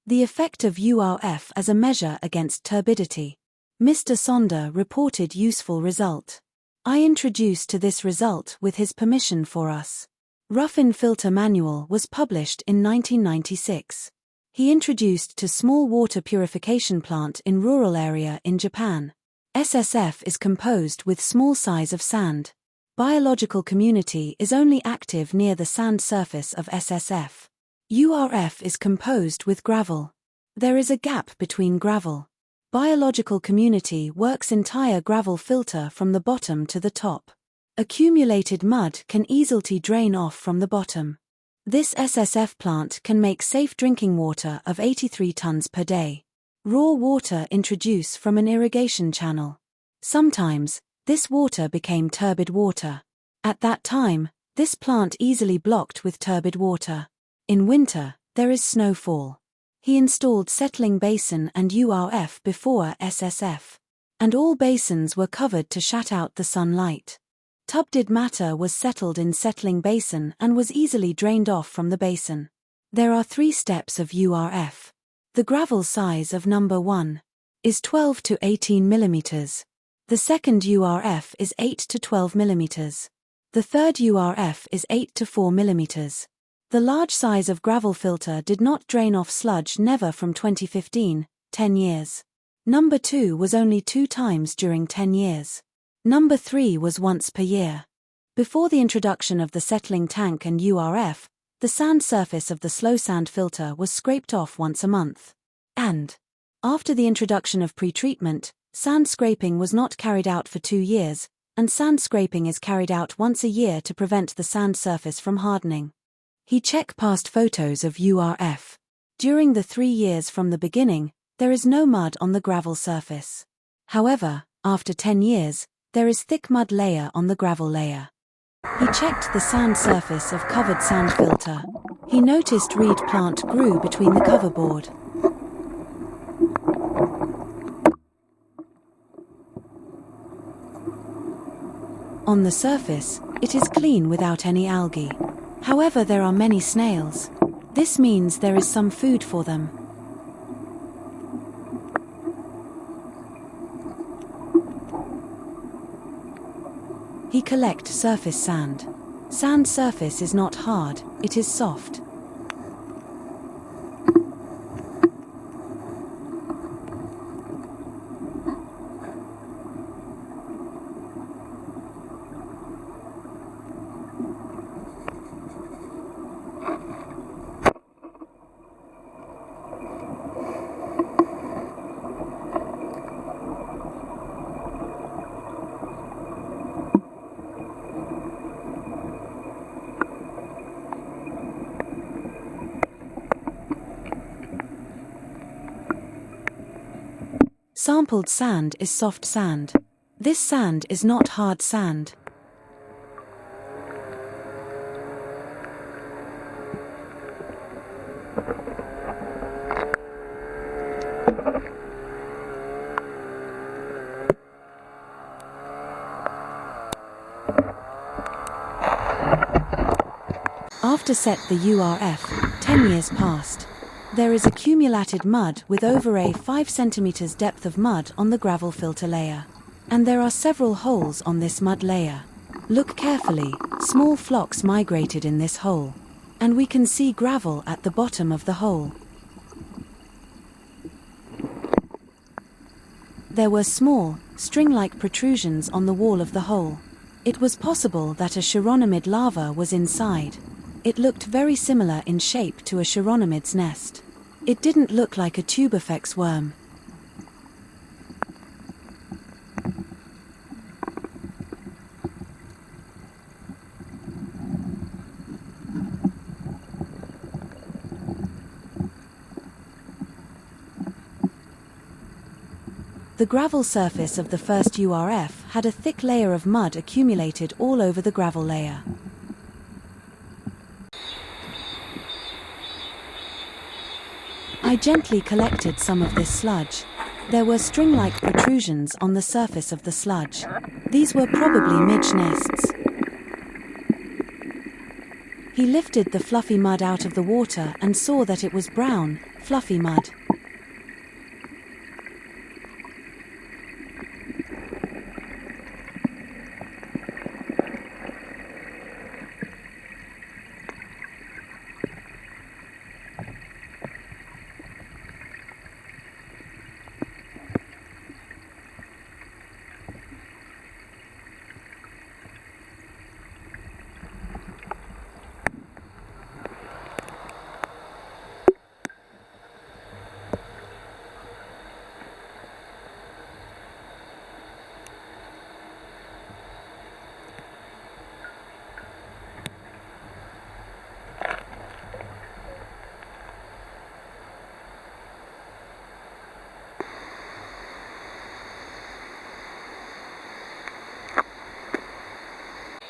The effect of URF as a measure against turbidity. Mr. Sonder reported useful result. I introduced to this result with his permission for us. Ruffin filter manual was published in 1996. He introduced to small water purification plant in rural area in Japan. SSF is composed with small size of sand. Biological community is only active near the sand surface of SSF. URF is composed with gravel. There is a gap between gravel. Biological community works entire gravel filter from the bottom to the top. Accumulated mud can easily drain off from the bottom. This SSF plant can make safe drinking water of 83 tons per day. Raw water introduce from an irrigation channel. Sometimes, this water became turbid water. At that time, this plant easily blocked with turbid water. In winter, there is snowfall. He installed settling basin and URF before SSF. And all basins were covered to shut out the sunlight. Turbid matter was settled in settling basin and was easily drained off from the basin. There are 3 steps of URF. The gravel size of number 1 is 12 to 18 mm. The second URF is 8 to 12 mm. The third URF is 8 to 4 mm. The large size of gravel filter did not drain off sludge never from 2015, 10 years. Number 2 was only 2 times during 10 years. Number 3 was once per year. Before the introduction of the settling tank and URF, the sand surface of the slow sand filter was scraped off once a month. And after the introduction of pre-treatment, sand scraping was not carried out for 2 years, and sand scraping is carried out once a year to prevent the sand surface from hardening. He checked past photos of URF. During the 3 years from the beginning, there is no mud on the gravel surface. However, after 10 years, there is thick mud layer on the gravel layer. He checked the sand surface of covered sand filter. He noticed reed plant grew between the cover board. On the surface, it is clean without any algae. However, there are many snails. This means there is some food for them. He collect surface sand. Sand surface is not hard, it is soft. Sampled sand is soft sand. This sand is not hard sand. After set the URF, 10 years passed. There is accumulated mud with over a 5 cm depth of mud on the gravel filter layer. And there are several holes on this mud layer. Look carefully, small flocks migrated in this hole. And we can see gravel at the bottom of the hole. There were small, string-like protrusions on the wall of the hole. It was possible that a chironomid larva was inside. It looked very similar in shape to a chironomid's nest. It didn't look like a tuberfex worm. The gravel surface of the first URF had a thick layer of mud accumulated all over the gravel layer. I gently collected some of this sludge. There were string-like protrusions on the surface of the sludge. These were probably midge nests. He lifted the fluffy mud out of the water and saw that it was brown, fluffy mud.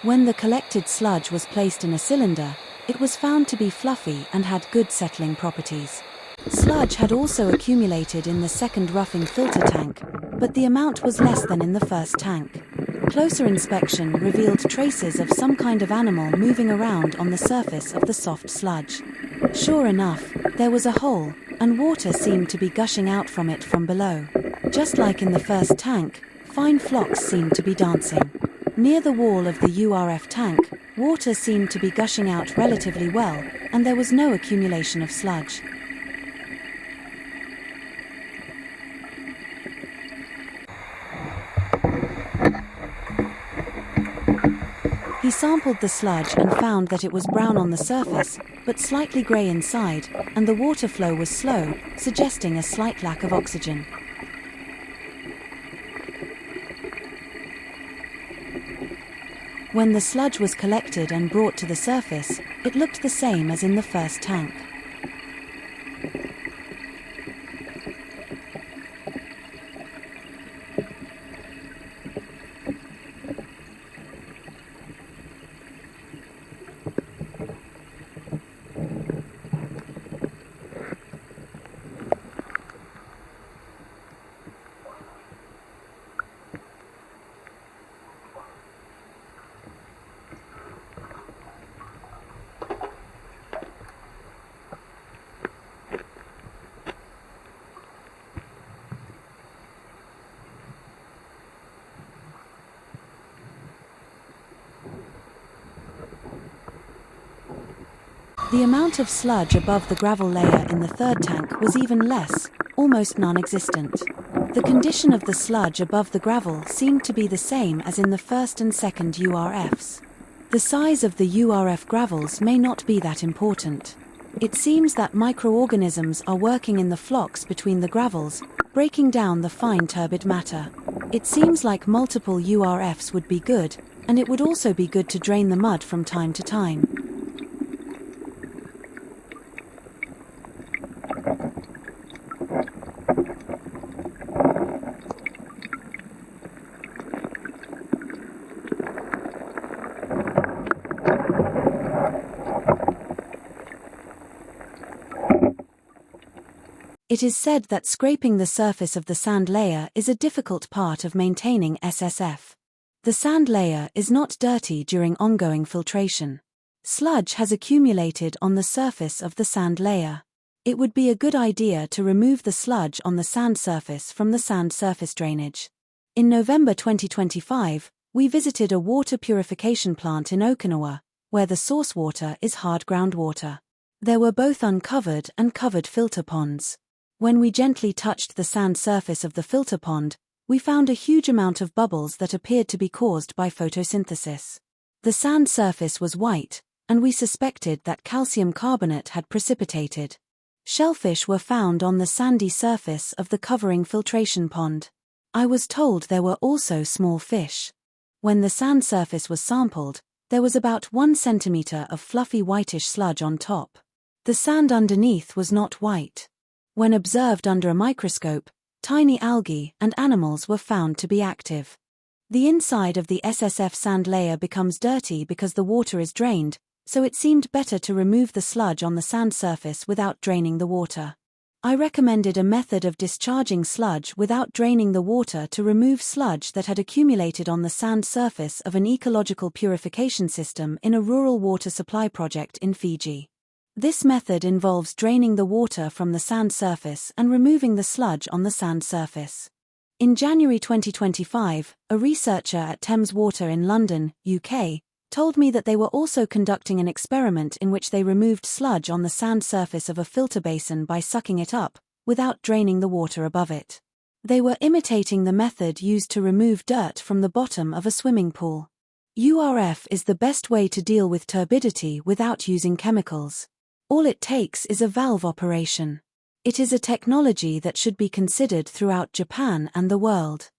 When the collected sludge was placed in a cylinder, it was found to be fluffy and had good settling properties. Sludge had also accumulated in the second roughing filter tank, but the amount was less than in the first tank. Closer inspection revealed traces of some kind of animal moving around on the surface of the soft sludge. Sure enough, there was a hole, and water seemed to be gushing out from it from below. Just like in the first tank, fine flocks seemed to be dancing. Near the wall of the URF tank, water seemed to be gushing out relatively well, and there was no accumulation of sludge. He sampled the sludge and found that it was brown on the surface, but slightly grey inside, and the water flow was slow, suggesting a slight lack of oxygen. When the sludge was collected and brought to the surface, it looked the same as in the first tank. The amount of sludge above the gravel layer in the third tank was even less, almost non-existent. The condition of the sludge above the gravel seemed to be the same as in the first and second URFs. The size of the URF gravels may not be that important. It seems that microorganisms are working in the flocks between the gravels, breaking down the fine turbid matter. It seems like multiple URFs would be good, and it would also be good to drain the mud from time to time. It is said that scraping the surface of the sand layer is a difficult part of maintaining SSF. The sand layer is not dirty during ongoing filtration. Sludge has accumulated on the surface of the sand layer. It would be a good idea to remove the sludge on the sand surface from the sand surface drainage. In November 2025, we visited a water purification plant in Okinawa, where the source water is hard groundwater. There were both uncovered and covered filter ponds. When we gently touched the sand surface of the filter pond, we found a huge amount of bubbles that appeared to be caused by photosynthesis. The sand surface was white, and we suspected that calcium carbonate had precipitated. Shellfish were found on the sandy surface of the covering filtration pond. I was told there were also small fish. When the sand surface was sampled, there was about 1 centimeter of fluffy whitish sludge on top. The sand underneath was not white. When observed under a microscope, tiny algae and animals were found to be active. The inside of the SSF sand layer becomes dirty because the water is drained, so it seemed better to remove the sludge on the sand surface without draining the water. I recommended a method of discharging sludge without draining the water to remove sludge that had accumulated on the sand surface of an ecological purification system in a rural water supply project in Fiji. This method involves draining the water from the sand surface and removing the sludge on the sand surface. In January 2025, a researcher at Thames Water in London, UK, told me that they were also conducting an experiment in which they removed sludge on the sand surface of a filter basin by sucking it up, without draining the water above it. They were imitating the method used to remove dirt from the bottom of a swimming pool. URF is the best way to deal with turbidity without using chemicals. All it takes is a valve operation. It is a technology that should be considered throughout Japan and the world.